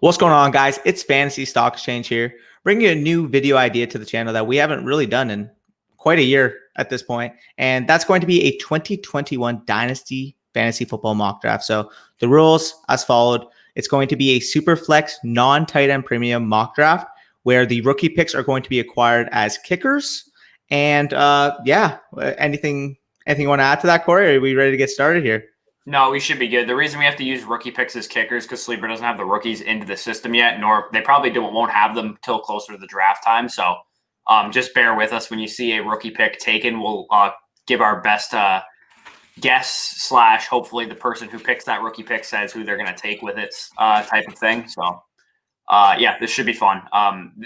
What's going on, guys? It's Fantasy Stock Exchange here, bringing a new video idea to the channel that we haven't really done in quite a year at this point, and that's going to be a 2021 Dynasty Fantasy Football Mock Draft. So the rules as followed. It's going to be a Superflex non-tight end premium mock draft where the rookie picks are going to be acquired as kickers. And anything you want to add to that, Corey? Are we ready to get started here? No, we should be good. The reason we have to use rookie picks as kickers because Sleeper doesn't have the rookies into the system yet, nor they probably won't have them till closer to the draft time. So just bear with us when you see a rookie pick taken. We'll give our best guess / hopefully the person who picks that rookie pick says who they're going to take with it type of thing. So this should be fun.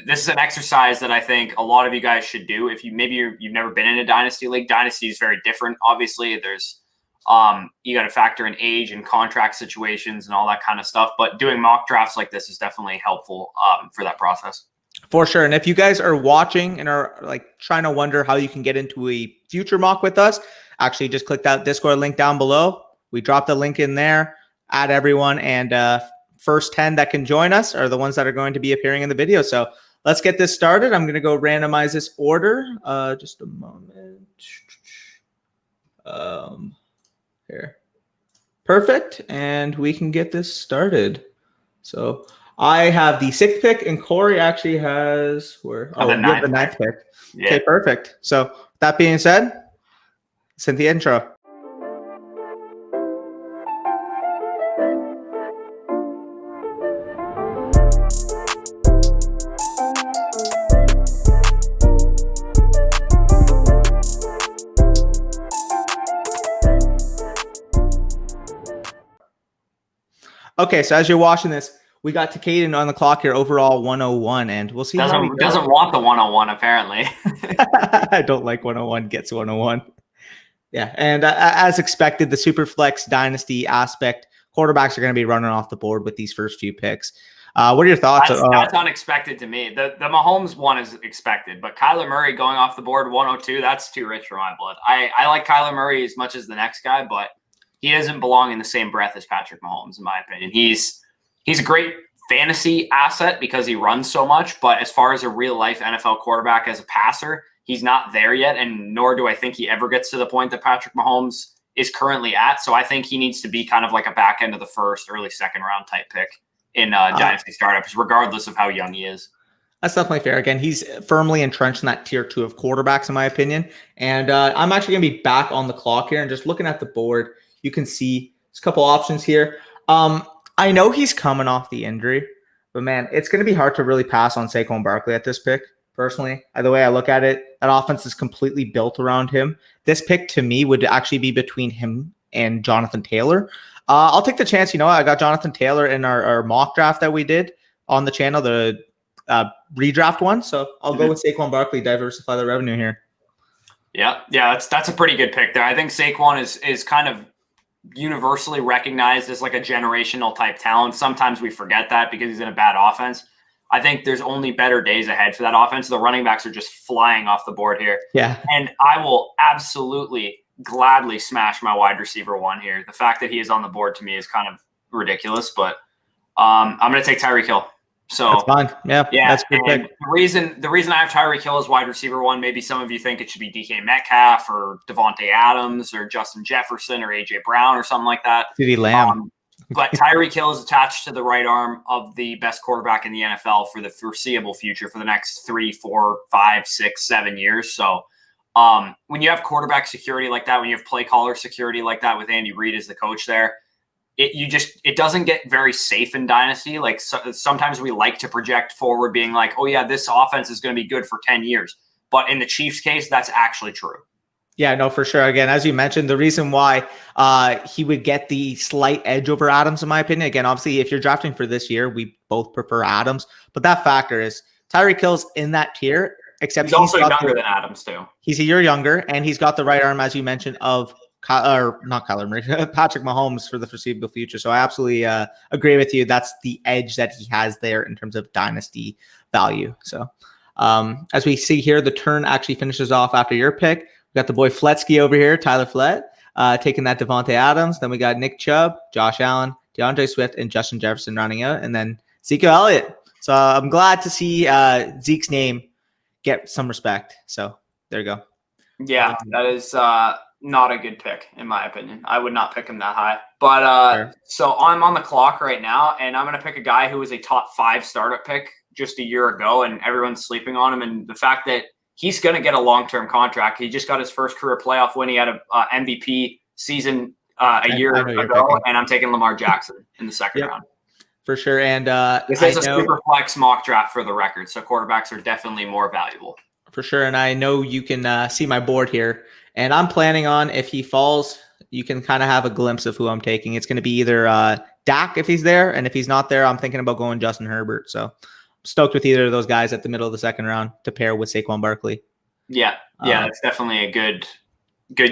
This is an exercise that I think a lot of you guys should do. If you've never been in a Dynasty League. Dynasty is very different. Obviously, there's you got to factor in age and contract situations and all that kind of stuff. But doing mock drafts like this is definitely helpful for that process. For sure. And if you guys are watching and are trying to wonder how you can get into a future mock with us, actually just click that Discord link down below. We dropped the link in there. Add everyone, and first 10 that can join us are the ones that are going to be appearing in the video. So let's get this started. I'm going to go randomize this order. Just a moment. Here. Perfect. And we can get this started. So I have the 6th pick, and Corey actually has the 9th pick. Yeah. Okay, perfect. So that being said, send the intro. Okay, so as you're watching this, we got Caden on the clock here, overall 101, and we'll see. Doesn't want the 101 apparently. I don't like 101. Gets 101. Yeah, and as expected, the Superflex Dynasty aspect, quarterbacks are going to be running off the board with these first few picks. What are your thoughts? That's unexpected to me. The Mahomes one is expected, but Kyler Murray going off the board 102, that's too rich for my blood. I like Kyler Murray as much as the next guy, but he doesn't belong in the same breath as Patrick Mahomes, in my opinion. He's a great fantasy asset because he runs so much, but as far as a real-life NFL quarterback as a passer, he's not there yet, and nor do I think he ever gets to the point that Patrick Mahomes is currently at. So I think he needs to be kind of like a back end of the first, early second round type pick in Dynasty startups, regardless of how young he is. That's definitely fair. Again, he's firmly entrenched in that tier 2 of quarterbacks, in my opinion. And I'm actually going to be back on the clock here and just looking at the board. You can see there's a couple options here. I know he's coming off the injury, but man, it's going to be hard to really pass on Saquon Barkley at this pick. Personally, the way I look at it, that offense is completely built around him. This pick to me would actually be between him and Jonathan Taylor. I'll take the chance. I got Jonathan Taylor in our mock draft that we did on the channel, the redraft one. So I'll go with Saquon Barkley, diversify the revenue here. Yeah, that's a pretty good pick there. I think Saquon is kind of universally recognized as like a generational type talent. Sometimes we forget that because he's in a bad offense. I think there's only better days ahead for that offense. The running backs are just flying off the board here. Yeah. And I will absolutely gladly smash my wide receiver one here. The fact that he is on the board to me is kind of ridiculous, but I'm going to take Tyreek Hill. So that's fine. Yeah, that's a good pick. The reason I have Tyreek Hill as wide receiver one, maybe some of you think it should be DK Metcalf or Devontae Adams or Justin Jefferson or AJ Brown or something like that. CeeDee Lamb. But Tyreek Hill is attached to the right arm of the best quarterback in the NFL for the foreseeable future for the next 3, 4, 5, 6, 7 years. So when you have quarterback security like that, when you have play caller security like that with Andy Reid as the coach there, it doesn't get very safe in Dynasty. Like sometimes we like to project forward being like, oh yeah, this offense is going to be good for 10 years. But in the Chiefs case, that's actually true. Yeah, no, for sure. Again, as you mentioned, the reason why he would get the slight edge over Adams, in my opinion, again, obviously, if you're drafting for this year, we both prefer Adams. But that factor is Tyreek Hill's in that tier, except he's also younger than Adams, too. He's a year younger, and he's got the right arm, as you mentioned, of Patrick Mahomes for the foreseeable future. So I absolutely agree with you. That's the edge that he has there in terms of dynasty value. So as we see here, the turn actually finishes off after your pick. We got the boy Fletsky over here, Tyler Flett, taking that Devontae Adams. Then we got Nick Chubb, Josh Allen, DeAndre Swift, and Justin Jefferson running out. And then Ezekiel Elliott. So I'm glad to see Zeke's name get some respect. So there you go. Yeah, that is not a good pick, in my opinion. I would not pick him that high. But Sure. so I'm on the clock right now, and I'm going to pick a guy who was a top 5 startup pick just a year ago, and everyone's sleeping on him. And the fact that he's going to get a long-term contract. He just got his first career playoff win. He had a MVP season a year ago, and I'm taking Lamar Jackson in the second round. For sure. And this is a super flex mock draft for the record, so quarterbacks are definitely more valuable. For sure. And I know you can see my board here. And I'm planning on, if he falls, you can kind of have a glimpse of who I'm taking. It's going to be either Dak if he's there. And if he's not there, I'm thinking about going Justin Herbert. So I'm stoked with either of those guys at the middle of the second round to pair with Saquon Barkley. Yeah. It's definitely a good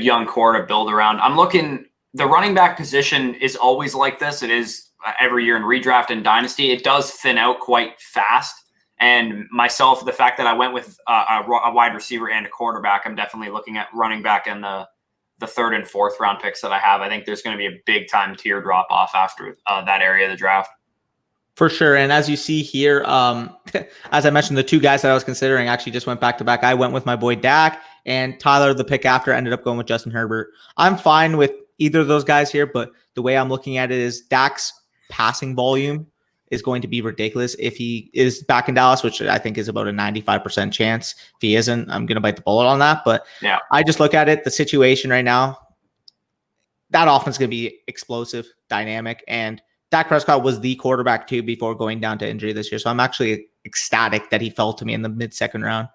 young core to build around. I'm looking – the running back position is always like this. It is every year in redraft and dynasty. It does thin out quite fast. And myself, the fact that I went with a wide receiver and a quarterback, I'm definitely looking at running back in the third and fourth round picks that I have. I think there's going to be a big time tier drop off after that area of the draft. For sure. And as you see here, as I mentioned, the two guys that I was considering actually just went back to back. I went with my boy Dak, and Tyler, the pick after, ended up going with Justin Herbert. I'm fine with either of those guys here, but the way I'm looking at it is Dak's passing volume is going to be ridiculous if he is back in Dallas, which I think is about a 95% chance. If he isn't, I'm going to bite the bullet on that. But yeah, I just look at it, the situation right now, that offense is going to be explosive, dynamic, and Dak Prescott was the quarterback too before going down to injury this year. So I'm actually ecstatic that he fell to me in the mid-second round.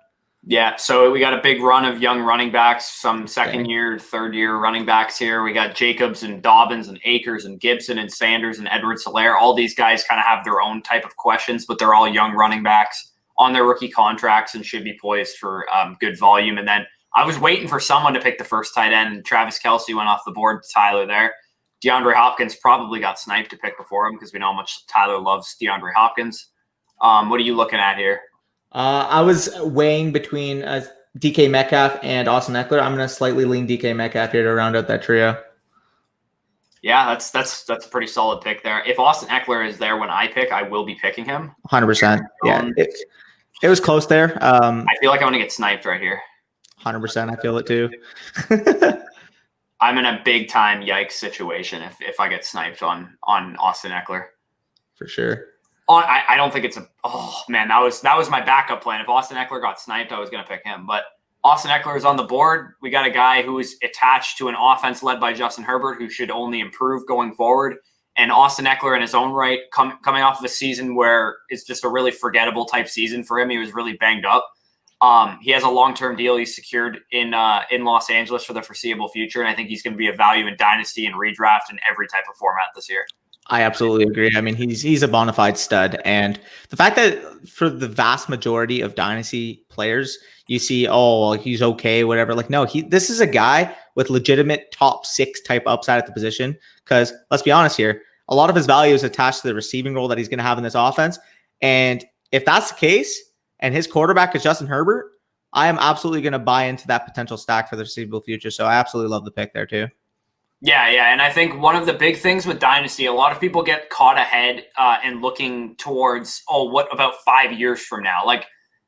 Yeah, so we got a big run of young running backs, some second-year, third-year running backs here. We got Jacobs and Dobbins and Akers and Gibson and Sanders and Edwards-Helaire. All these guys kind of have their own type of questions, but they're all young running backs on their rookie contracts and should be poised for good volume. And then I was waiting for someone to pick the first tight end. Travis Kelce went off the board to Tyler there. DeAndre Hopkins probably got sniped to pick before him because we know how much Tyler loves DeAndre Hopkins. What are you looking at here? I was weighing between DK Metcalf and Austin Eckler. I'm going to slightly lean DK Metcalf here to round out that trio. Yeah, that's a pretty solid pick there. If Austin Eckler is there when I pick, I will be picking him. 100%. Yeah, it was close there. I feel like I'm going to get sniped right here. 100%. I feel it too. I'm in a big time yikes situation if I get sniped on Austin Eckler. For sure. I don't think it's that was my backup plan. If Austin Eckler got sniped, I was going to pick him. But Austin Eckler is on the board. We got a guy who is attached to an offense led by Justin Herbert who should only improve going forward. And Austin Eckler in his own right, coming off of a season where it's just a really forgettable type season for him. He was really banged up. He has a long-term deal he's secured in Los Angeles for the foreseeable future, and I think he's going to be a value in dynasty and redraft and every type of format this year. I absolutely agree. I mean, he's a bona fide stud, and the fact that for the vast majority of dynasty players, you see, he's okay, whatever. Like, no, this is a guy with legitimate top 6 type upside at the position. Because let's be honest here, a lot of his value is attached to the receiving role that he's going to have in this offense, and if that's the case, and his quarterback is Justin Herbert, I am absolutely going to buy into that potential stack for the foreseeable future. So I absolutely love the pick there too. Yeah. And I think one of the big things with Dynasty, a lot of people get caught ahead and looking towards, what about 5 years from now? Like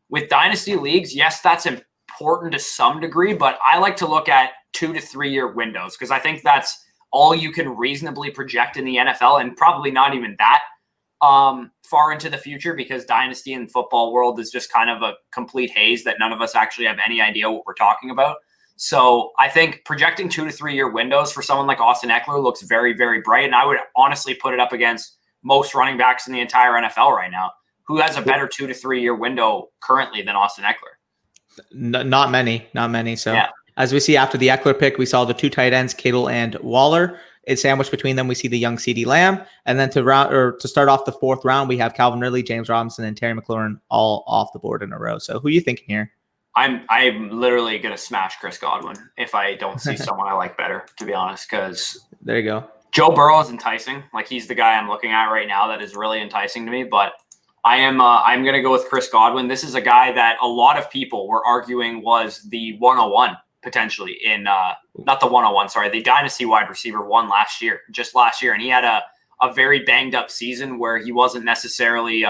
with Dynasty leagues, yes, that's important to some degree, but I like to look at 2 to 3 year windows because I think that's all you can reasonably project in the NFL, and probably not even that far into the future, because Dynasty in the football world is just kind of a complete haze that none of us actually have any idea what we're talking about. So I think projecting 2 to 3 year windows for someone like Austin Eckler looks very, very bright. And I would honestly put it up against most running backs in the entire NFL right now. Who has a better 2 to 3 year window currently than Austin Eckler? Not many. So as we see after the Eckler pick, we saw the 2 tight ends, Kittle and Waller. It's sandwiched between them. We see the young CeeDee Lamb. And then to start off the 4th round, we have Calvin Ridley, James Robinson, and Terry McLaurin all off the board in a row. So who are you thinking here? I'm literally going to smash Chris Godwin if I don't see someone I like better, to be honest, because there you go. Joe Burrow is enticing. Like, he's the guy I'm looking at right now that is really enticing to me, but I'm going to go with Chris Godwin. This is a guy that a lot of people were arguing was the 101 potentially in not the 101, sorry, the Dynasty wide receiver 1 just last year. And he had a a very banged up season where he wasn't necessarily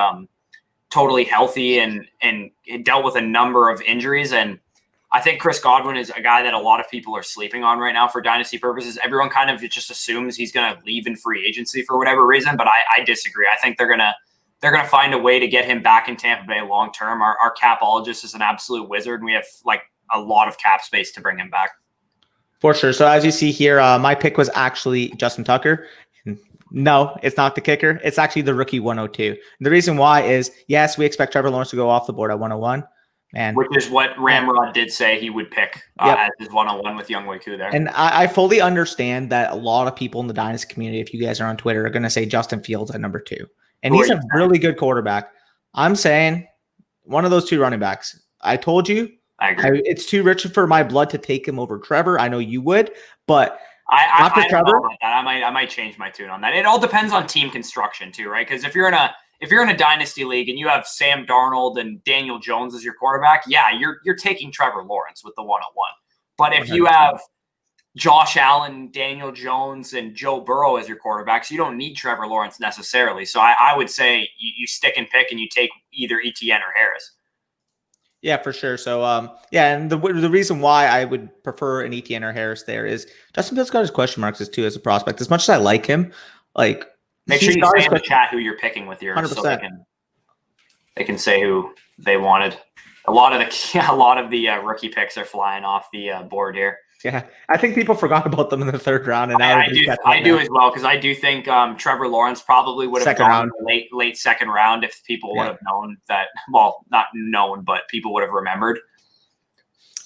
totally healthy and dealt with a number of injuries. And I think Chris Godwin is a guy that a lot of people are sleeping on right now for dynasty purposes. Everyone kind of just assumes he's going to leave in free agency for whatever reason, but I disagree. I think they're gonna find a way to get him back in Tampa Bay long term. Our capologist is an absolute wizard, and we have like a lot of cap space to bring him back. For sure. So as you see here, my pick was actually Justin Tucker. No, it's not the kicker. It's actually the rookie 102. And the reason why is, yes, we expect Trevor Lawrence to go off the board at 101. Man, which is what Ramrod did say he would pick as his 101 with Younghoe Koo there. And I fully understand that a lot of people in the Dynasty community, if you guys are on Twitter, are going to say Justin Fields at number 2. And he's a really good quarterback. I'm saying one of those 2 running backs. I told you. I agree. It's too rich for my blood to take him over Trevor. I know you would, but I don't know about that. I might change my tune on that. It all depends on team construction too, right? Because if you're in a dynasty league and you have Sam Darnold and Daniel Jones as your quarterback, yeah, you're taking Trevor Lawrence with the 101. But if 100%. You have Josh Allen, Daniel Jones, and Joe Burrow as your quarterbacks, you don't need Trevor Lawrence necessarily. So I would say you stick and pick and you take either Etienne or Harris. Yeah, for sure. So, and the reason why I would prefer an Etienne or Harris there is Justin Fields got his question marks as a prospect. As much as I like him, like make sure you say in the chat who you're picking with yours, 100%. So they can say who they wanted. A lot of the rookie picks are flying off the board here. Yeah, I think people forgot about them in the 3rd round, and I do as well, because I do think Trevor Lawrence probably would have gone late 2nd round if people would have known that. Well, not known, but people would have remembered.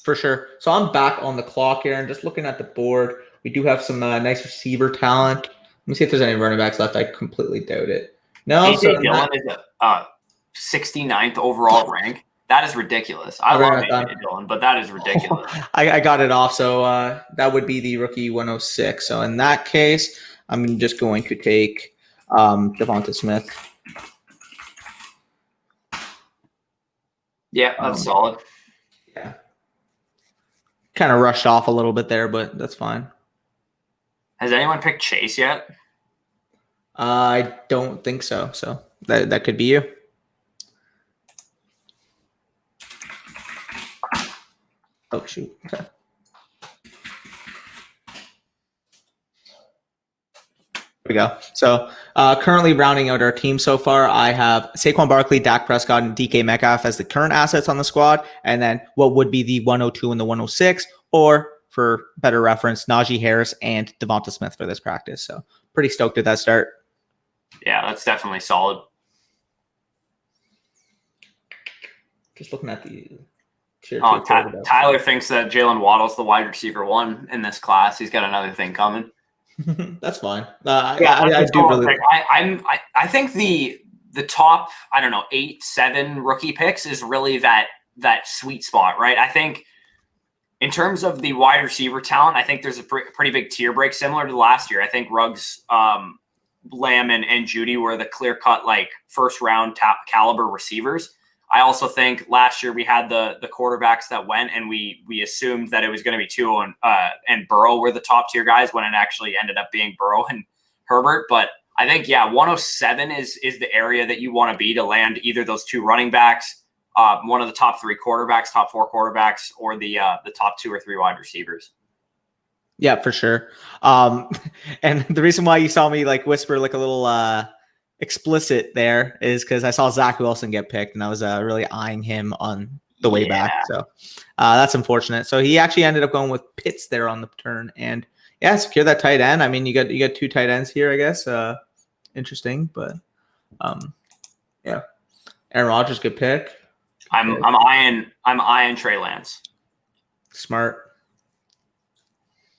For sure. So I'm back on the clock here, and just looking at the board, we do have some nice receiver talent. Let me see if there's any running backs left. I completely doubt it. No, AJ Dillon is a 69th overall rank. That is ridiculous. I love AJ Dillon, but that is ridiculous. I got it off. So that would be the rookie 106. So in that case, I'm just going to take Devonta Smith. Yeah, that's solid. Yeah. Kind of rushed off a little bit there, but that's fine. Has anyone picked Chase yet? I don't think so. So that could be you. Oh, shoot. Okay. There we go. So currently rounding out our team so far, I have Saquon Barkley, Dak Prescott, and DK Metcalf as the current assets on the squad. And then what would be the 102 and the 106, or for better reference, Najee Harris and Devonta Smith for this practice. So pretty stoked at that start. Yeah, that's definitely solid. Just looking at the... Tyler thinks that Jalen Waddle's the wide receiver 1 in this class. He's got another thing coming. That's fine. I think the top, 8-7 rookie picks is really that sweet spot, right? I think in terms of the wide receiver talent, I think there's a pretty big tier break similar to last year. I think Ruggs, Lamb, and Judy were the clear cut first round top caliber receivers. I also think last year we had the quarterbacks that went, and we assumed that it was going to be Tua and Burrow were the top tier guys, when it actually ended up being Burrow and Herbert. But I think 107 is the area that you want to be to land either those 2 running backs, one of the top 3 quarterbacks, top 4 quarterbacks, or the top 2 or 3 wide receivers. Yeah, for sure. And the reason why you saw me whisper a little explicit there is because I saw Zach Wilson get picked, and I was really eyeing him on the way back. So that's unfortunate. So he actually ended up going with Pitts there on the turn, and secure that tight end. I mean, you got 2 tight ends here, I guess. Interesting, but Aaron Rodgers, good pick. I'm eyeing Trey Lance. Smart.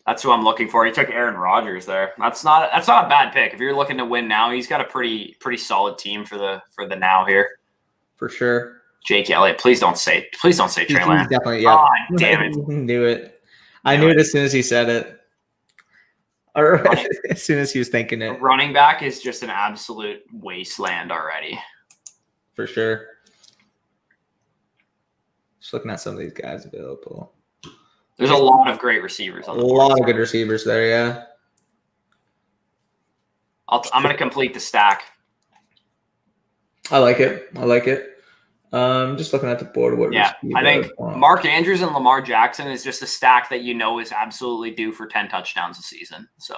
That's who I'm looking for. He took Aaron Rodgers there. That's not a bad pick. If you're looking to win now, he's got a pretty solid team for the now here. For sure. Jake Elliott, please don't say Trey Lance. Definitely, yeah. Oh, damn it. Knew it. I knew it as soon as he said it. Or as soon as he was thinking it. Running back is just an absolute wasteland already. For sure. Just looking at some of these guys available. There's a lot of great receivers on the board. A lot of good receivers there, yeah. I'm going to complete the stack. I like it. Just looking at the board. Yeah, I think Mark Andrews and Lamar Jackson is just a stack that is absolutely due for 10 touchdowns a season. So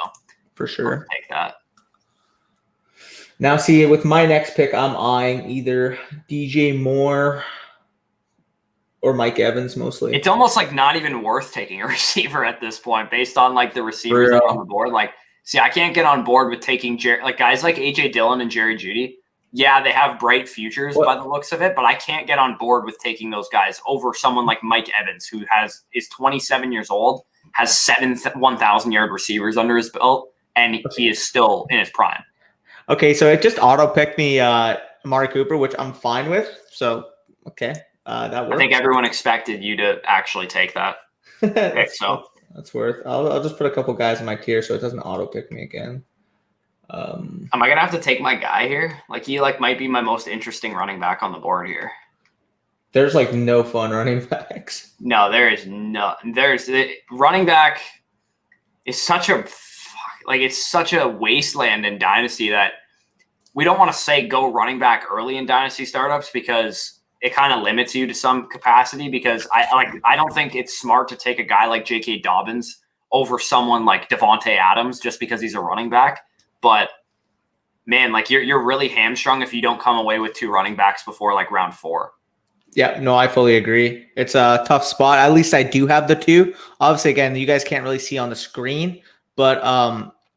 for sure, take that. Now, see, with my next pick, I'm eyeing either DJ Moore or Mike Evans mostly. It's almost like not even worth taking a receiver at this point based on like the receivers that are on the board. Like, see, I can't get on board with taking guys like AJ Dillon and Jerry Jeudy. Yeah, they have bright futures by the looks of it, but I can't get on board with taking those guys over someone like Mike Evans, who is 27 years old, has 1,000-yard receivers under his belt, and he is still in his prime. Okay, so it just auto-picked me Amari Cooper, which I'm fine with. So, okay, that works. I think everyone expected you to actually take that. Okay, so that's worth. I'll just put a couple guys in my tier so it doesn't auto-pick me again. Am I gonna have to take my guy here? Like he might be my most interesting running back on the board here. There's like no fun running backs. No, there is no. Running back is such a it's such a wasteland in Dynasty that we don't want to say go running back early in Dynasty startups because it kind of limits you to some capacity. Because I don't think it's smart to take a guy like J.K. Dobbins over someone like Devontae Adams just because he's a running back. But man, like you're really hamstrung if you don't come away with 2 running backs before like round 4. Yeah, no, I fully agree. It's a tough spot. At least I do have the 2. Obviously, again, you guys can't really see on the screen, but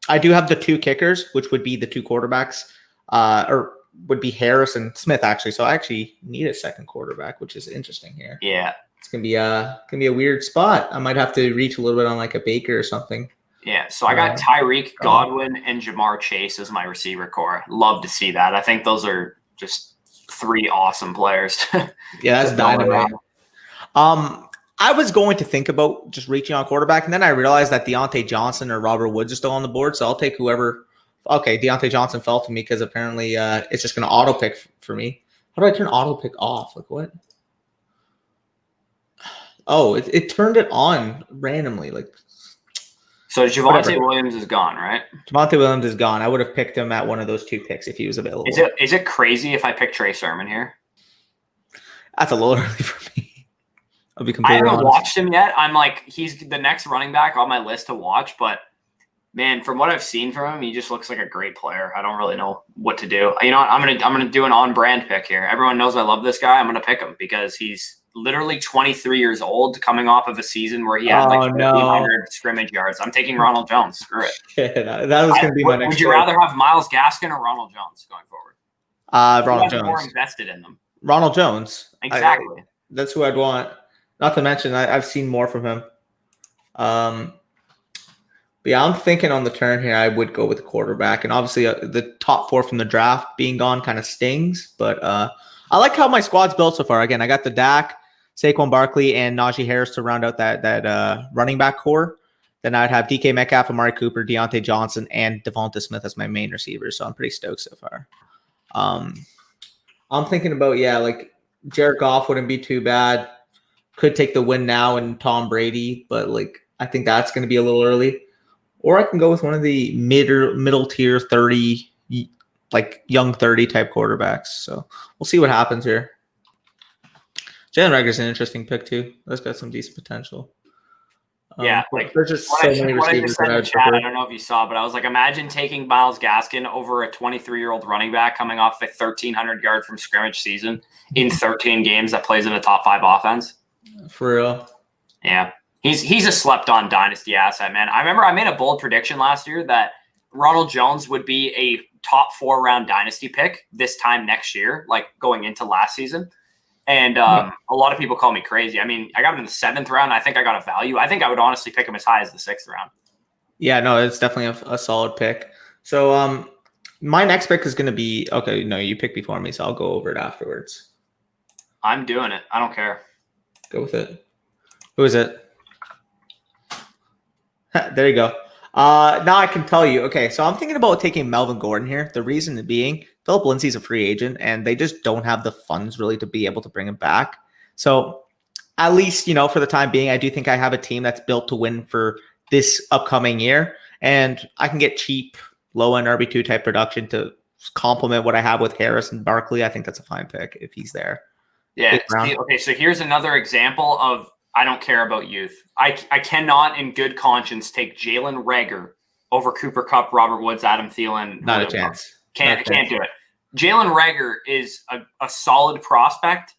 I do have the 2 kickers, which would be the 2 quarterbacks, or would be Harris and Smith actually. So I actually need a second quarterback, which is interesting here. Yeah, it's gonna be a weird spot. I might have to reach a little bit on like a Baker or something. Yeah, so I got Tyreek, Godwin, and Jamar Chase as my receiver core. Love to see that. I think those are just 3 awesome players. Yeah, that's dynamite. I was going to think about just reaching on quarterback, and then I realized that Deontay Johnson or Robert Woods are still on the board, so I'll take whoever. Okay, Deontay Johnson fell to me because apparently it's just going to auto pick for me. How do I turn auto pick off? Like what? Oh, it turned it on randomly. Like. So Javonte Williams is gone, right? Javonte Williams is gone. I would have picked him at one of those 2 picks if he was available. Is it crazy if I pick Trey Sermon here? That's a little early for me. I'll be completely honest. I haven't watched him yet. I'm like, he's the next running back on my list to watch, but man, from what I've seen from him, he just looks like a great player. I don't really know what to do. You know what? I'm gonna do an on-brand pick here. Everyone knows I love this guy. I'm gonna pick him because he's literally 23 years old, coming off of a season where he had 1,500 scrimmage yards. I'm taking Ronald Jones. Screw it. Yeah, that was going to be my next. Would you rather have Myles Gaskin or Ronald Jones going forward? Ronald Jones. More invested in them. Ronald Jones. Exactly. That's who I'd want. Not to mention, I've seen more from him. But yeah, I'm thinking on the turn here, I would go with the quarterback. And obviously, the top 4 from the draft being gone kind of stings. But I like how my squad's built so far. Again, I got the Dak, Saquon Barkley, and Najee Harris to round out that running back core. Then I'd have DK Metcalf, Amari Cooper, Deontay Johnson, and Devonta Smith as my main receivers. So I'm pretty stoked so far. I'm thinking about, like Jared Goff wouldn't be too bad. Could take the win now and Tom Brady, but like I think that's going to be a little early. Or I can go with one of the middle tier 30, like young 30 type quarterbacks. So we'll see what happens here. Jalen Reagor's an interesting pick too. That's got some decent potential. Yeah, like there's just so many receivers that I would prefer. I don't know if you saw, but I was like, imagine taking Myles Gaskin over a 23-year-old running back coming off a 1,300-yard from scrimmage season in 13 games that plays in a top 5 offense. For real. Yeah, he's a slept-on dynasty asset, man. I remember I made a bold prediction last year that Ronald Jones would be a top 4-round dynasty pick this time next year, like going into last season. And a lot of people call me crazy. I mean, I got him in the 7th round. I think I got a value. I think I would honestly pick him as high as the 6th round. Yeah, no, it's definitely a solid pick. So my next pick is going to be – okay, no, you pick before me, so I'll go over it afterwards. I'm doing it. I don't care. Go with it. Who is it? There you go. Now I can tell you. Okay, so I'm thinking about taking Melvin Gordon here. The reason being – Philip Lindsay's a free agent, and they just don't have the funds really to be able to bring him back. So at least, for the time being, I do think I have a team that's built to win for this upcoming year, and I can get cheap, low end RB2 type production to complement what I have with Harris and Barkley. I think that's a fine pick if he's there. Yeah. See, okay. So here's another example of I don't care about youth. I cannot in good conscience take Jalen Reagor over Cooper Kupp, Robert Woods, Adam Thielen. Not a chance. Can't do it. Jalen Reagor is a solid prospect,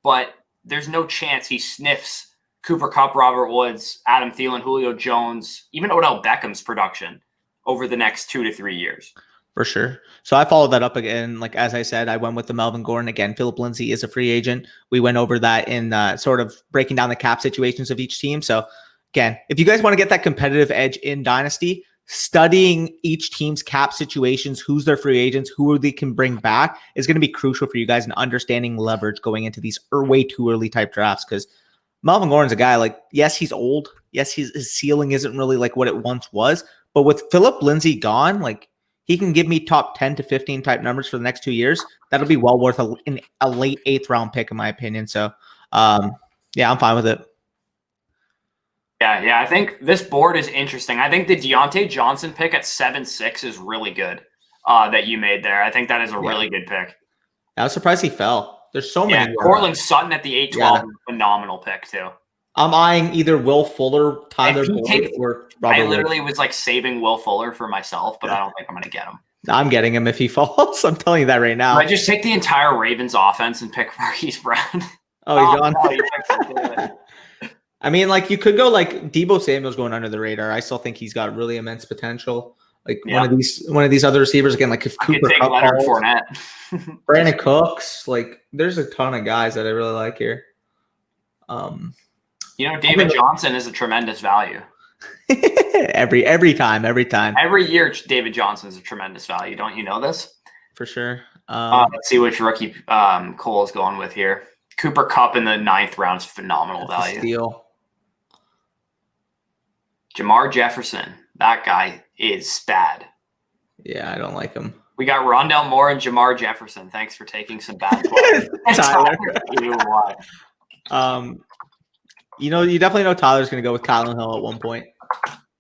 but there's no chance he sniffs Cooper Kupp, Robert Woods, Adam Thielen, Julio Jones, even Odell Beckham's production over the next 2 to 3 years. For sure. So I followed that up again. Like, as I said, I went with the Melvin Gordon. Again, Philip Lindsay is a free agent. We went over that in sort of breaking down the cap situations of each team. So again, if you guys want to get that competitive edge in Dynasty, studying each team's cap situations, who's their free agents, who they can bring back is going to be crucial for you guys in understanding leverage going into these way too early type drafts. Because Melvin Gordon's a guy like, yes, he's old. Yes, his ceiling isn't really like what it once was. But with Philip Lindsay gone, like, he can give me top 10 to 15 type numbers for the next 2 years. That'll be well worth a late 8th round pick, in my opinion. So, yeah, I'm fine with it. Yeah. I think this board is interesting. I think the Deontay Johnson pick at 7-6 is really good that you made there. I think that is a really good pick. I was surprised he fell. There's so many. Cortland Sutton at the 8-12, phenomenal pick too. I'm eyeing either Will Fuller, Tyler Boyd, or Robert I literally was like saving Will Fuller for myself, but I don't think I'm going to get him. I'm getting him if he falls. I'm telling you that right now. I just take the entire Ravens offense and pick Marquise Brown. Oh, he's gone. I mean, like, you could go like Deebo Samuel's going under the radar. I still think he's got really immense potential. Like one of these other receivers again, like if Cooper Kupp, Leonard Fournette, Brandon Cooks, like there's a ton of guys that I really like here. David Johnson is a tremendous value. every time. Every year, David Johnson is a tremendous value. Don't you know this? For sure. Let's see which rookie Cole is going with here. Cooper Kupp in the 9th round is phenomenal value. Steal. Jamar Jefferson, that guy is bad. Yeah, I don't like him. We got Rondell Moore and Jamar Jefferson. Thanks for taking some bad players. Tyler. You definitely know Tyler's going to go with Kylan Hill at one point.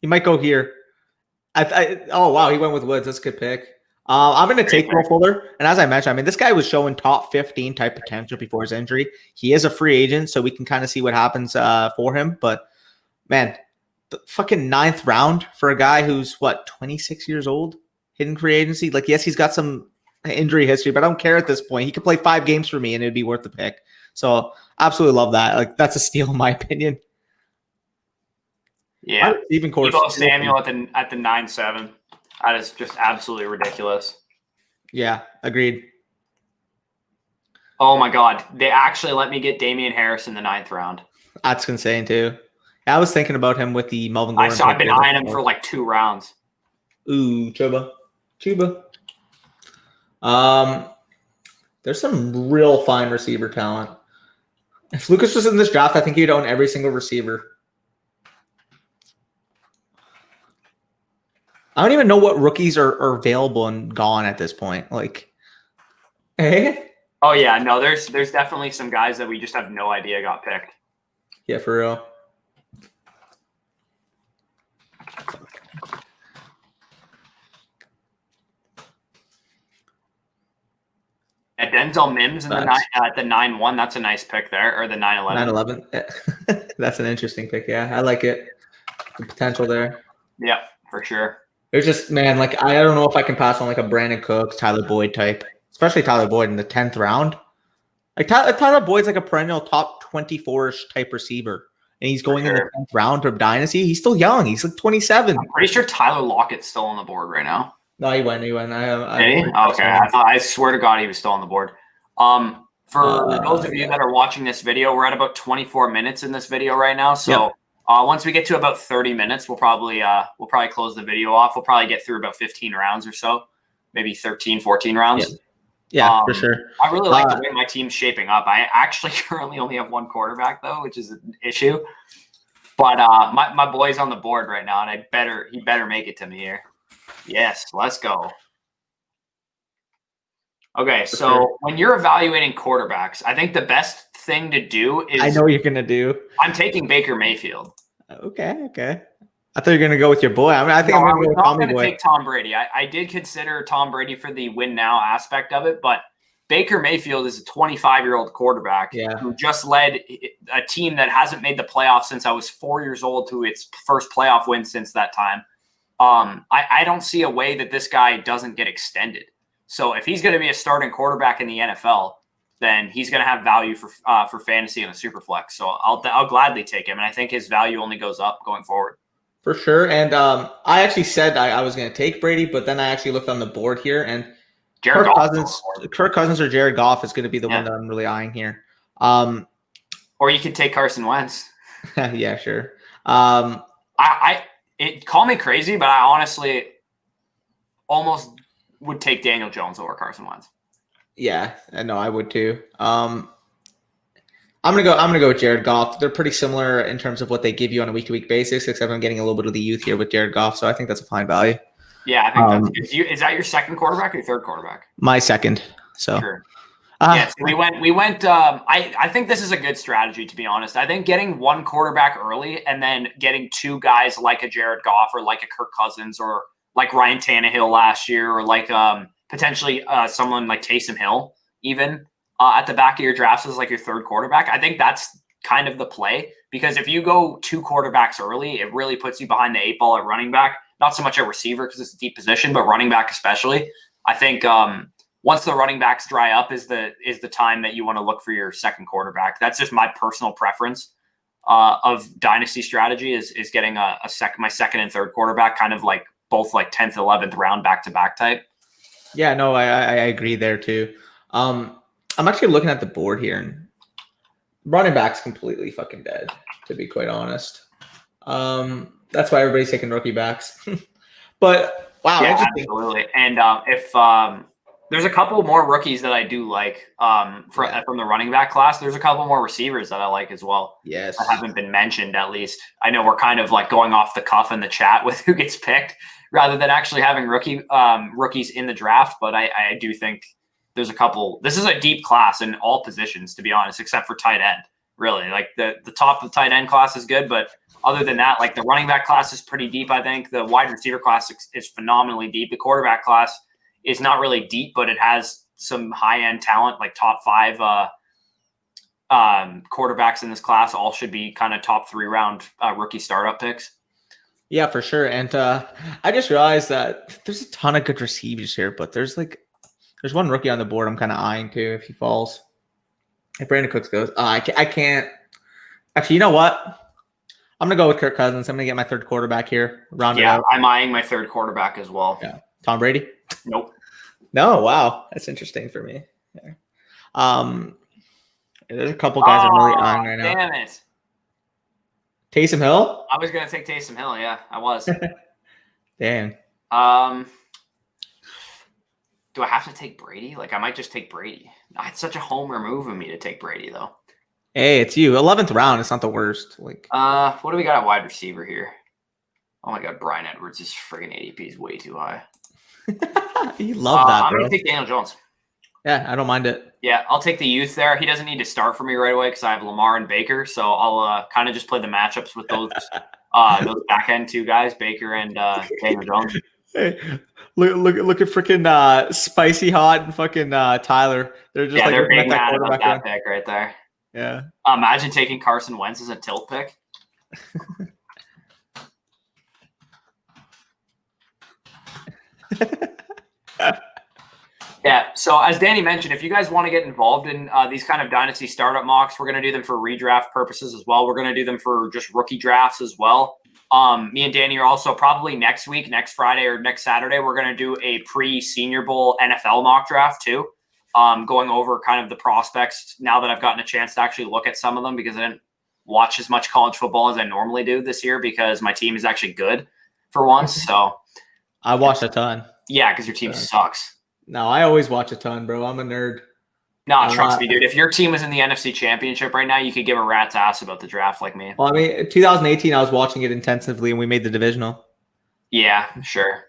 He might go here. Oh, wow, he went with Woods. That's a good pick. I'm going to take Will Fuller. And as I mentioned, I mean, this guy was showing top 15 type potential before his injury. He is a free agent, so we can kind of see what happens for him. But, man, the fucking 9th round for a guy who's, 26 years old, hitting free agency? Like, yes, he's got some injury history, but I don't care at this point. He could play 5 games for me, and it'd be worth the pick. So, absolutely love that. Like, that's a steal in my opinion. Yeah. Deebo Samuel at the 9-7. That is just absolutely ridiculous. Yeah, agreed. Oh, my God. They actually let me get Damian Harris in the 9th round. That's insane, too. I was thinking about him with the Melvin Gordon. I've been eyeing him for like 2 rounds. Ooh, Chuba. There's some real fine receiver talent. If Lucas was in this draft, I think he'd own every single receiver. I don't even know what rookies are available and gone at this point. Like, hey? Oh, yeah. No, there's definitely some guys that we just have no idea got picked. Yeah, for real. At Denzel Mims in at the 9-1, that's a nice pick there, or the 9-11. 9-11. That's an interesting pick. Yeah, I like it. The potential there. Yeah, for sure. There's just, man, like, I don't know if I can pass on like a Brandon Cooks, Tyler Boyd type, especially Tyler Boyd in the 10th round. Like Tyler Boyd's like a perennial top 24-ish type receiver, and he's going in the 10th round of Dynasty. He's still young. He's like 27. I'm pretty sure Tyler Lockett's still on the board right now. No, he went. Did he? Okay. I swear to God he was still on the board. For those of you that are watching this video, we're at about 24 minutes in this video right now. So once we get to about 30 minutes, we'll probably close the video off. We'll probably get through about 15 rounds or so, maybe 13, 14 rounds. Yeah, for sure. I really like the way my team's shaping up. I actually currently only have 1 quarterback though, which is an issue. But my boy's on the board right now, and he better make it to me here. Yes, let's go. Okay, so when you're evaluating quarterbacks, I think the best thing to do is... I know what you're going to do. I'm taking Baker Mayfield. Okay. I thought you were gonna go with your boy. I mean, I think No, I'm I gonna was go with not Tommy going to boy. take Tom Brady. I did consider Tom Brady for the win now aspect of it, but Baker Mayfield is a 25-year-old quarterback who just led a team that hasn't made the playoffs since I was 4 years old to its first playoff win since that time. I don't see a way that this guy doesn't get extended. So if he's going to be a starting quarterback in the NFL, then he's going to have value for fantasy and a super flex. So I'll gladly take him, and I think his value only goes up going forward. For sure. And I actually said I was going to take Brady, but then I actually looked on the board here, and Kirk Cousins or Jared Goff is going to be the one that I'm really eyeing here. Or you could take Carson Wentz. Yeah, sure. Call me crazy, but I honestly almost would take Daniel Jones over Carson Wentz. Yeah, no, I would too. I'm gonna go with Jared Goff. They're pretty similar in terms of what they give you on a week-to-week basis, except I'm getting a little bit of the youth here with Jared Goff, so I think that's a fine value. Yeah, I think that's good. Is that your second quarterback or your third quarterback? My second. So sure. Yes, we went. I think this is a good strategy, to be honest. I think getting one quarterback early and then getting two guys like a Jared Goff or like a Kirk Cousins or like Ryan Tannehill last year or like potentially someone like Taysom Hill even at the back of your drafts as like your third quarterback. I think that's kind of the play, because if you go two quarterbacks early, it really puts you behind the eight ball at running back. Not so much a receiver because it's a deep position, but running back especially. I think once the running backs dry up is the time that you want to look for your second quarterback. That's just my personal preference of dynasty strategy is getting my second and third quarterback kind of like both like 10th, 11th round back-to-back type. Yeah, no, I agree there too. I'm actually looking at the board here, and running back's completely fucking dead, to be quite honest. That's why everybody's taking rookie backs. But wow, yeah, absolutely. And if there's a couple more rookies that I do like from the running back class. There's a couple more receivers that I like as well. Yes, that haven't been mentioned at least. I know we're kind of like going off the cuff in the chat with who gets picked rather than actually having rookies in the draft. But I do think there's a couple. This is a deep class in all positions, to be honest, except for tight end. Really, like the top of the tight end class is good, but other than that, like the running back class is pretty deep. I think the wide receiver class is phenomenally deep. The quarterback class is not really deep, but it has some high end talent, like top 5 quarterbacks in this class. All should be kind of top 3 round rookie startup picks. Yeah, for sure. And I just realized that there's a ton of good receivers here, but there's one rookie on the board I'm kind of eyeing too if he falls. If Brandon Cooks goes, I can't. Actually, you know what? I'm going to go with Kirk Cousins. I'm going to get my third quarterback here. Round it out. I'm eyeing my third quarterback as well. Yeah. Tom Brady? Nope. No, wow. That's interesting for me. Yeah. There's a couple guys I'm really eyeing right now. Damn it. Taysom Hill? I was going to take Taysom Hill. Yeah, I was. Damn. Do I have to take Brady? Like, I might just take Brady. It's such a homer move of me to take Brady, though. Hey, it's you. 11th round. It's not the worst. Like, what do we got at wide receiver here? Oh my God, Bryan Edwards' friggin' ADP is way too high. You love that, I'm bro. going to take Daniel Jones. Yeah, I don't mind it. Yeah, I'll take the youth there. He doesn't need to start for me right away because I have Lamar and Baker. So I'll kind of just play the matchups with those back end two guys, Baker and Daniel Jones. Hey, look at freaking Spicy Hot and fucking Tyler. They're just they're big mad about that pick right there. Yeah. Imagine taking Carson Wentz as a tilt pick. Yeah. So as Danny mentioned, if you guys want to get involved in these kind of dynasty startup mocks, we're going to do them for redraft purposes as well. We're going to do them for just rookie drafts as well. Me and Danny are also probably next Friday or next Saturday, we're going to do a pre-Senior Bowl NFL mock draft too. Going over kind of the prospects now that I've gotten a chance to actually look at some of them because I didn't watch as much college football as I normally do this year because my team is actually good for once. So I watched a ton. Yeah, because your team sucks. No, I always watch a ton, bro. I'm a nerd. No, trust me, dude. If your team was in the NFC Championship right now, you could give a rat's ass about the draft like me. Well, I mean, 2018, I was watching it intensively, and we made the divisional. Yeah, sure.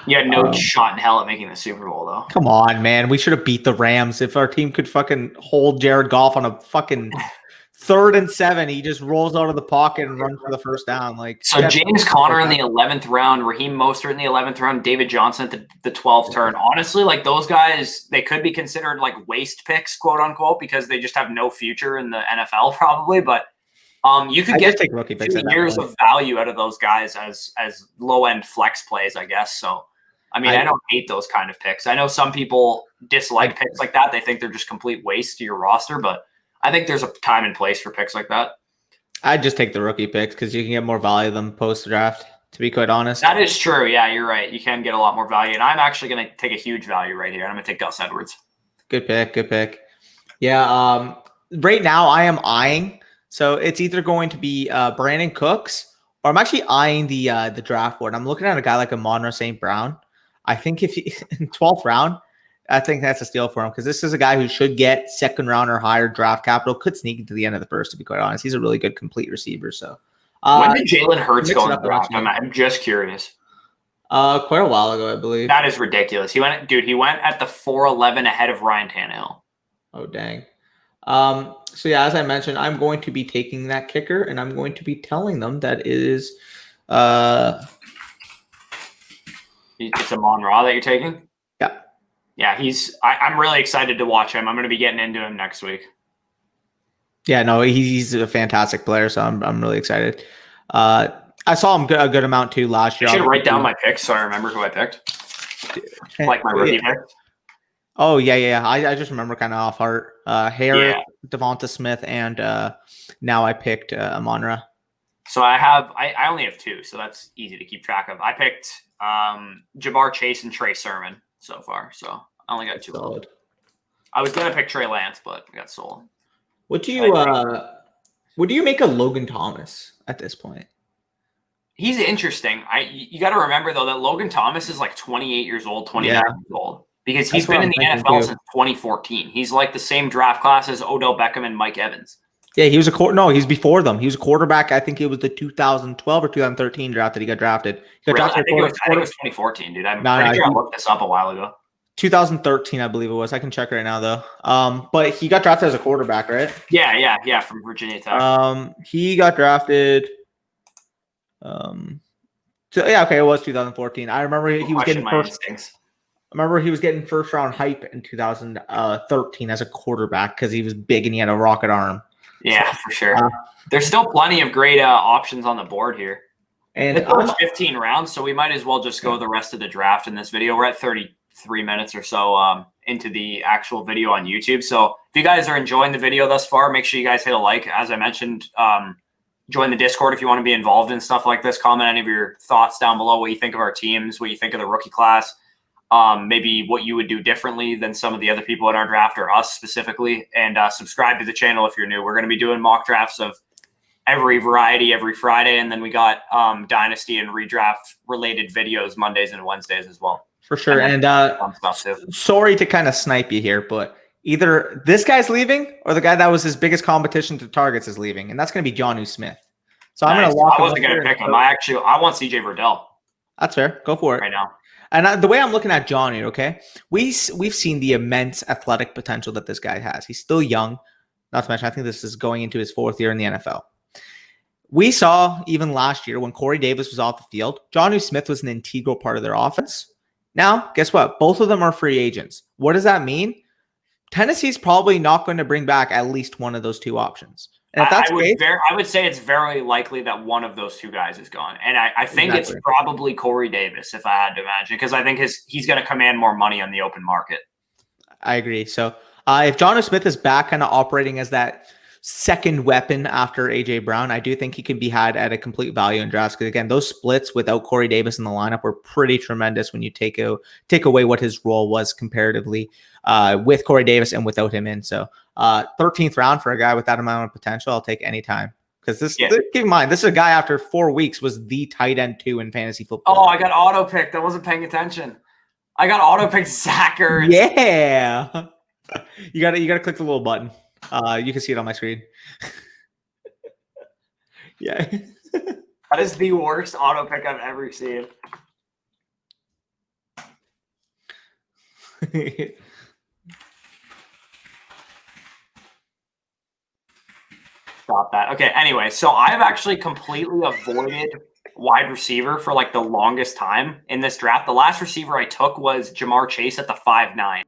You had no shot in hell at making the Super Bowl, though. Come on, man. We should have beat the Rams if our team could fucking hold Jared Goff on a fucking 3rd and 7. He just rolls out of the pocket and runs for the first down. Like so, James Conner in the 11th round, Raheem Mostert in the 11th round, David Johnson at the 12th turn. Honestly, like those guys, they could be considered like waste picks, quote unquote, because they just have no future in the NFL, probably. But you could get take rookie picks 2 years of value out of those guys as low end flex plays, I guess. So, I mean, I don't hate those kind of picks. I know some people dislike picks like that. They think they're just complete waste to your roster, but I think there's a time and place for picks like that. I'd just take the rookie picks because you can get more value than post-draft, to be quite honest. That is true. Yeah, you're right. You can get a lot more value. And I'm actually going to take a huge value right here. I'm going to take Gus Edwards. Good pick. Yeah, right now I am eyeing. So it's either going to be Brandon Cooks or I'm actually eyeing the draft board. I'm looking at a guy like Amon-Ra St. Brown. I think if he in 12th round, I think that's a steal for him because this is a guy who should get 2nd round or higher draft capital. Could sneak into the end of the first, to be quite honest. He's a really good complete receiver. So when did Jalen Hurts go in the draft? I'm just curious. Quite a while ago, I believe. That is ridiculous. He went at the 4.11 ahead of Ryan Tannehill. Oh dang. So yeah, as I mentioned, I'm going to be taking that kicker, and I'm going to be telling them that it is. It's Amon-Ra that you're taking. Yeah, I'm really excited to watch him. I'm going to be getting into him next week. Yeah, no, he's a fantastic player, so I'm really excited. I saw him a good amount too last year. I should write down my picks so I remember who I picked. Like my rookie pick. Oh yeah. I just remember kind of off heart. Harris, Devonta Smith, and now I picked Amon-Ra. So I only have 2, so that's easy to keep track of. I picked Jamar Chase and Trey Sermon so far, so I only got 2. Solid. I was gonna pick Trey Lance, but I got sold. What do you make of Logan Thomas at this point? He's interesting. You got to remember though that Logan Thomas is like 28 years old, 29 years old, because he's been in the NFL since 2014. He's like the same draft class as Odell Beckham and Mike Evans. Yeah, he's before them. He was a quarterback. I think it was the 2012 or 2013 draft that he got drafted. I think it was 2014, dude. I'm pretty sure I looked this up a while ago. 2013, I believe it was. I can check right now though. But he got drafted as a quarterback, right? Yeah, from Virginia Tech. He got drafted. It was 2014. I remember he was getting first. I remember he was getting first round hype in 2013 as a quarterback because he was big and he had a rocket arm. Yeah, for sure. There's still plenty of great options on the board here. And it's 15 rounds, so we might as well just go the rest of the draft in this video. We're at 33 minutes or so into the actual video on YouTube. So if you guys are enjoying the video thus far, make sure you guys hit a like. As I mentioned, join the Discord if you want to be involved in stuff like this. Comment any of your thoughts down below, what you think of our teams, what you think of the rookie class, maybe what you would do differently than some of the other people in our draft or us specifically. And subscribe to the channel if you're new. We're going to be doing mock drafts of every variety every Friday. And then we got Dynasty and redraft related videos Mondays and Wednesdays as well. For sure. And sorry to kind of snipe you here, but either this guy's leaving or the guy that was his biggest competition to targets is leaving. And that's going to be Jonnu Smith. So I'm going to lock him. I wasn't going to pick him. I want CJ Verdell. That's fair. Go for it. Right now. And the way I'm looking at Jonnu, okay, we've seen the immense athletic potential that this guy has. He's still young. Not to mention, I think this is going into his 4th year in the NFL. We saw even last year when Corey Davis was off the field, Jonnu Smith was an integral part of their offense. Now, guess what? Both of them are free agents. What does that mean? Tennessee's probably not going to bring back at least one of those 2 options. And if that's I would say it's very likely that one of those 2 guys is gone. And I think it's probably Corey Davis, if I had to imagine, because I think he's going to command more money on the open market. I agree. So if Jonnu Smith is back kind of operating as that second weapon after A.J. Brown, I do think he can be had at a complete value in drafts. Because again, those splits without Corey Davis in the lineup were pretty tremendous when you take away what his role was comparatively with Corey Davis and without him in. So 13th round for a guy with that amount of potential, I'll take any time. Because keep in mind, this is a guy after 4 weeks was the tight end 2 in fantasy football. Oh, I got auto picked. I wasn't paying attention. I got auto picked Zach Ertz. Yeah. You gotta click the little button. You can see it on my screen. Yeah. That is the worst auto pick I've ever seen. stop that. Okay, anyway, so I've actually completely avoided wide receiver for like the longest time in this draft. The last receiver I took was Jamar Chase at the 5'9".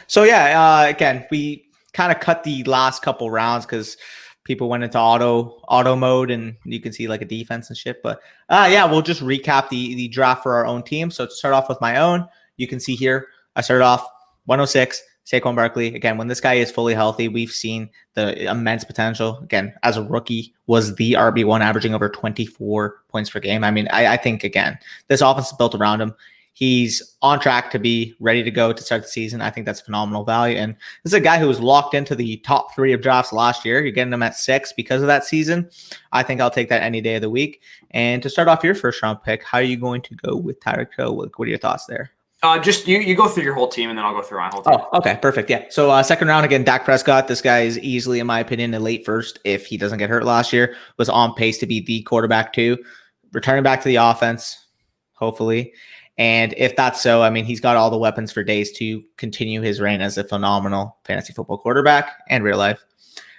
So yeah, again, we kind of cut the last couple rounds because people went into auto mode, and you can see like a defense and shit. But yeah, we'll just recap the draft for our own team. So to start off with my own, you can see here I started off 106. Saquon Barkley. Again, when this guy is fully healthy, we've seen the immense potential. Again, as a rookie, was the RB1, averaging over 24 points per game. I mean, I think, again, this offense is built around him. He's on track to be ready to go to start the season. I think that's phenomenal value. And this is a guy who was locked into the top 3 of drafts last year. You're getting him at 6 because of that season. I think I'll take that any day of the week. And to start off your first round pick, how are you going to go with Tyreek Hill? What are your thoughts there? Just you go through your whole team, and then I'll go through my whole team. Oh, okay, perfect. Yeah. So second round, again, Dak Prescott. This guy is easily, in my opinion, a late first. If he doesn't get hurt last year, was on pace to be the quarterback too. Returning back to the offense, hopefully. And if that's so, I mean, he's got all the weapons for days to continue his reign as a phenomenal fantasy football quarterback and real life.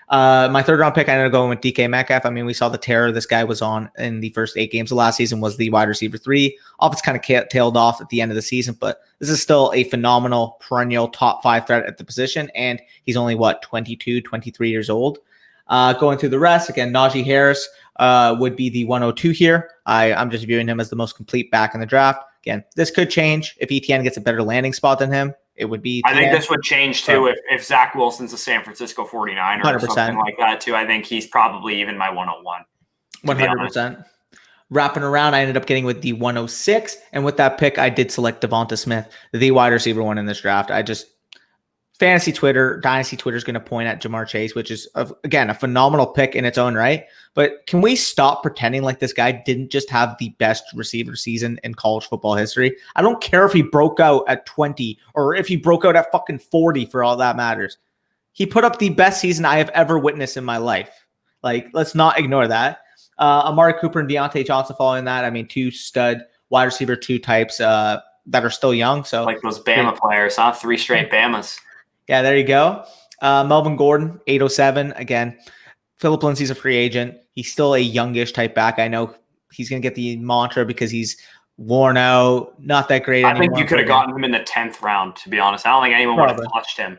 My third round pick, I ended up going with DK Metcalf. I mean, we saw the terror this guy was on in the first 8 games of last season, was the wide receiver 3. Offense kind of tailed off at the end of the season, but this is still a phenomenal perennial top 5 threat at the position. And he's only 22, 23 years old. Going through the rest, again, Najee Harris would be the 102 here. I'm just viewing him as the most complete back in the draft. Again, this could change if ETN gets a better landing spot than him. It would be. I think this would change too if Zach Wilson's a San Francisco 49er 100%. Or something like that too. I think he's probably even my 101. 100%. Wrapping around, I ended up getting with the 106. And with that pick, I did select Devonta Smith, the wide receiver 1 in this draft. Fantasy Twitter, Dynasty Twitter is going to point at Jamar Chase, which is, again, a phenomenal pick in its own right. But can we stop pretending like this guy didn't just have the best receiver season in college football history? I don't care if he broke out at 20 or if he broke out at fucking 40 for all that matters. He put up the best season I have ever witnessed in my life. Like, let's not ignore that. Amari Cooper and Deontay Johnson following that. I mean, 2 stud wide receiver 2 types that are still young. So like those Bama players, huh? 3 straight Bamas. Yeah, there you go. Melvin Gordon, 807. Again, Phillip Lindsay's a free agent. He's still a youngish type back. I know he's going to get the mantra because he's worn out, not that great anymore. I think you could have gotten him in the 10th round, to be honest. I don't think anyone would have touched him.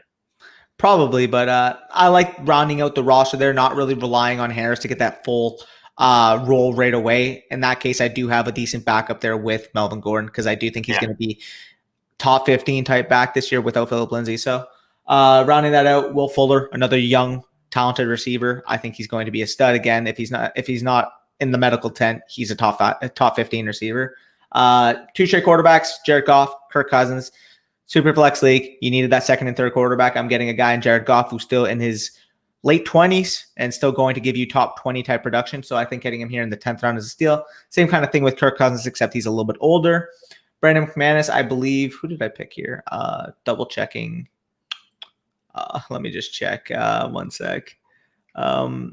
Probably, but I like rounding out the roster there, not really relying on Harris to get that full role right away. In that case, I do have a decent backup there with Melvin Gordon because I do think he's going to be top 15 type back this year without Phillip Lindsay. So rounding that out, Will Fuller, another young, talented receiver. I think he's going to be a stud again. If he's not in the medical tent, he's a top 15 receiver. 2 straight quarterbacks, Jared Goff, Kirk Cousins. Superflex league, you needed that second and third quarterback. I'm getting a guy in Jared Goff who's still in his late 20s and still going to give you top 20 type production. So I think getting him here in the 10th round is a steal. Same kind of thing with Kirk Cousins, except he's a little bit older. Brandon McManus, I believe. Who did I pick here? Double checking. Let me just check. One sec. I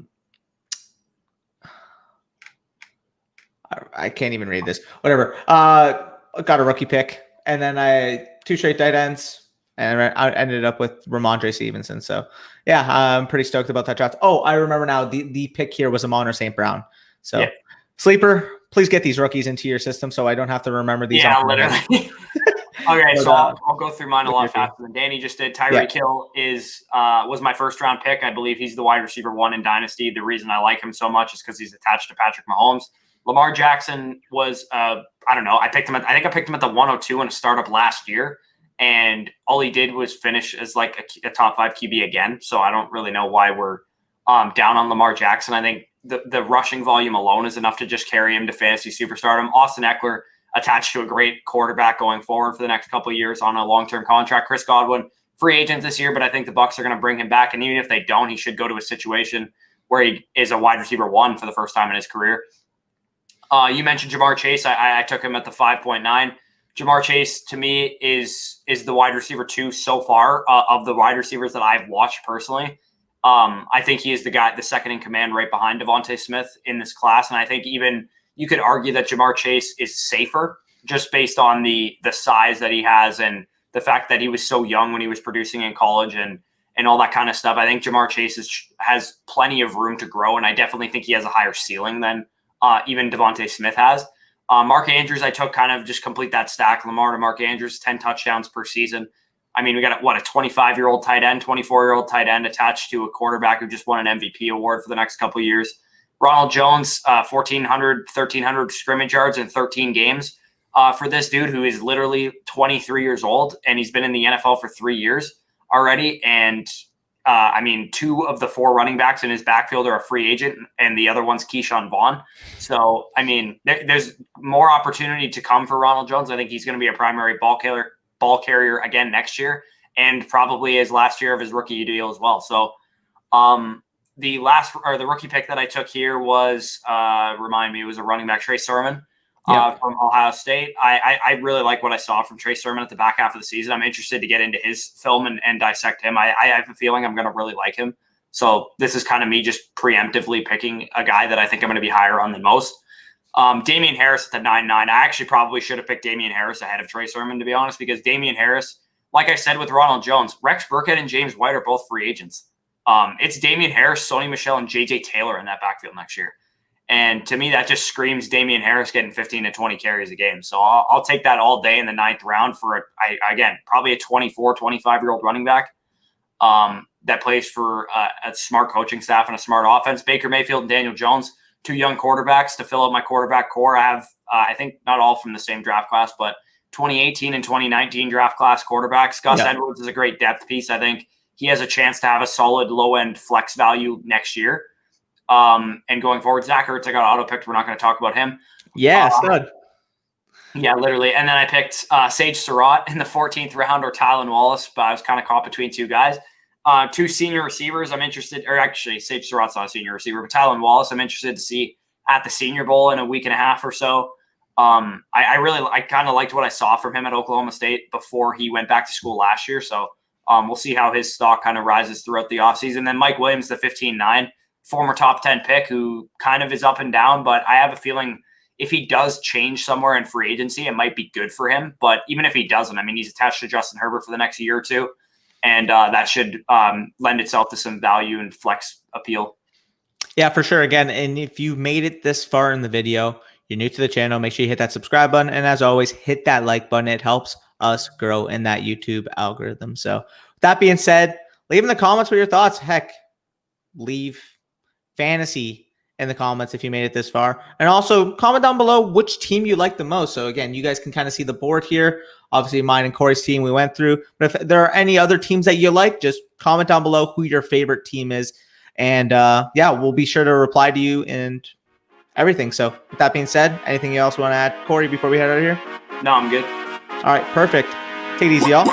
can't even read this. Whatever. Got a rookie pick, and then I 2 straight tight ends, and I ended up with Ramondre Stevenson. So yeah, I'm pretty stoked about that draft. Oh, I remember now. The pick here was Amon or St. Brown. So yeah. Sleeper, please get these rookies into your system so I don't have to remember these. Yeah, literally. Okay, so I'll go through mine a lot faster than Danny just did. Tyreek Hill was my first round pick. I believe he's the wide receiver 1 in Dynasty. The reason I like him so much is because he's attached to Patrick Mahomes. Lamar Jackson was I don't know. I think I picked him at the 102 in a startup last year, and all he did was finish as like a top 5 QB again. So I don't really know why we're down on Lamar Jackson. I think the rushing volume alone is enough to just carry him to fantasy superstardom. Austin Eckler attached to a great quarterback going forward for the next couple of years on a long-term contract. Chris Godwin, free agent this year, but I think the Bucs are going to bring him back. And even if they don't, he should go to a situation where he is a wide receiver 1 for the first time in his career. You mentioned Jamar Chase. I took him at the 5.9. Jamar Chase, to me, is the wide receiver 2 so far of the wide receivers that I've watched personally. I think he is the second in command right behind Devontae Smith in this class. And I think even you could argue that Jamar Chase is safer just based on the size that he has and the fact that he was so young when he was producing in college and all that kind of stuff. I think Jamar Chase has plenty of room to grow, and I definitely think he has a higher ceiling than even Devontae Smith has. Mark Andrews, I took kind of just complete that stack. Lamar to Mark Andrews, 10 touchdowns per season. I mean, we got a 25-year-old tight end, 24-year-old tight end attached to a quarterback who just won an MVP award for the next couple of years. Ronald Jones, 1,300 scrimmage yards in 13 games for this dude who is literally 23 years old, and he's been in the NFL for 3 years already. And I mean, 2 of the 4 running backs in his backfield are a free agent, and the other one's Keyshawn Vaughn. So, I mean, there's more opportunity to come for Ronald Jones. I think he's going to be a primary ball carrier again next year, and probably his last year of his rookie deal as well. So, the rookie pick that I took here was it was a running back, Trey Sermon. From Ohio State. I really like what I saw from Trey Sermon at the back half of the season. I'm interested to get into his film and dissect him. I have a feeling I'm going to really like him. So this is kind of me just preemptively picking a guy that I think I'm going to be higher on than most. Damian Harris at the 9.9. I actually probably should have picked Damian Harris ahead of Trey Sermon, to be honest, because Damian Harris, like I said with Ronald Jones, Rex Burkhead and James White are both free agents. It's Damian Harris, Sony Michel, and J.J. Taylor in that backfield next year. And to me, that just screams Damian Harris getting 15 to 20 carries a game. So I'll take that all day in the 9th round for, probably a 24, 25-year-old running back that plays for a smart coaching staff and a smart offense. Baker Mayfield and Daniel Jones, 2 young quarterbacks to fill out my quarterback core. I have, I think, not all from the same draft class, but 2018 and 2019 draft class quarterbacks. Gus Edwards is a great depth piece. I think he has a chance to have a solid low-end flex value next year. And going forward, Zach Ertz, I got auto-picked. We're not going to talk about him. Yeah, stud. Yeah, literally. And then I picked Sage Surratt in the 14th round or Tylan Wallace, but I was kind of caught between 2 guys. 2 senior receivers I'm interested – or actually, Sage Surratt's not a senior receiver, but Tylan Wallace I'm interested to see at the Senior Bowl in a week and a half or so. I kind of liked what I saw from him at Oklahoma State before he went back to school last year. So we'll see how his stock kind of rises throughout the offseason. Then Mike Williams, the 15.9. Former top 10 pick who kind of is up and down, but I have a feeling if he does change somewhere in free agency, it might be good for him. But even if he doesn't, I mean, he's attached to Justin Herbert for the next year or 2, and that should lend itself to some value and flex appeal. Yeah, for sure. Again, and if you made it this far in the video, you're new to the channel, make sure you hit that subscribe button. And as always, hit that like button. It helps us grow in that YouTube algorithm. So with that being said, leave in the comments what your thoughts. Heck, leave fantasy in the comments if you made it this far, and also comment down below which team you like the most. So again, you guys can kind of see the board here. Obviously mine and Corey's team we went through, but if there are any other teams that you like, just comment down below who your favorite team is, and we'll be sure to reply to you and everything. So with that being said, anything else you want to add, Corey, before we head out of here? No, I'm good. All right, perfect. Take it easy, y'all.